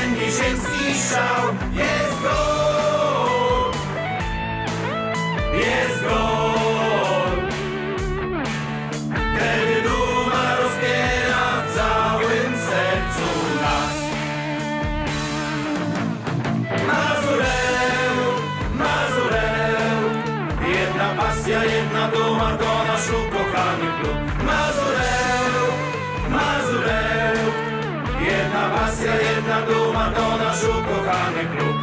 codziennie ziemski szał. Jest gol, jest gol. Wtedy duma rozbiera w całym sercu nas. Mazurek, Mazurek, jedna pasja, jedna duma, to nasz ukochany klub. Mazurek, Mazurek, jedna pasja, jedna duma, to nasz ukochany klub.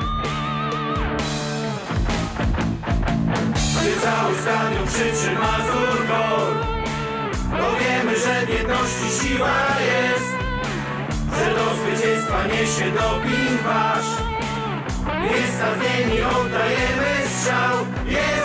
Gdy cały stadion krzyczy Mazur gol, to wiemy, że w jedności siła jest, że do zwycięstwa niesie doping wasz. Jest stawieni, oddajemy strzał. Jest